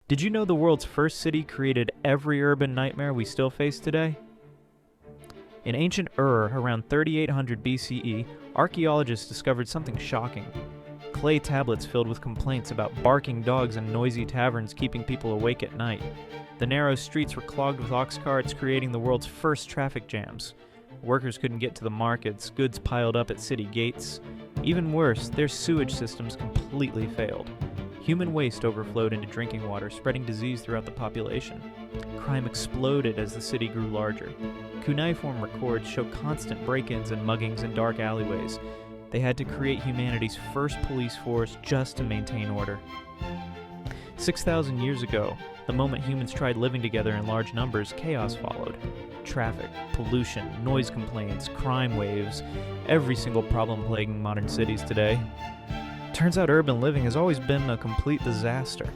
Did you know the world's first city created every urban nightmare we still face today? In ancient Ur, around 3800 BCE, archaeologists discovered something shocking. Clay tablets filled with complaints about barking dogs and noisy taverns keeping people awake at night. The narrow streets were clogged with ox carts, creating the world's first traffic jams. Workers couldn't get to the markets, goods piled up at city gates. Even worse, their sewage systems completely failed. Human waste overflowed into drinking water, spreading disease throughout the population. Crime exploded as the city grew larger. Cuneiform records show constant break-ins and muggings in dark alleyways. They had to create humanity's first police force just to maintain order. 6,000 years ago, the moment humans tried living together in large numbers, chaos followed. Traffic, pollution, noise complaints, crime waves, every single problem plaguing modern cities today. Turns out urban living has always been a complete disaster.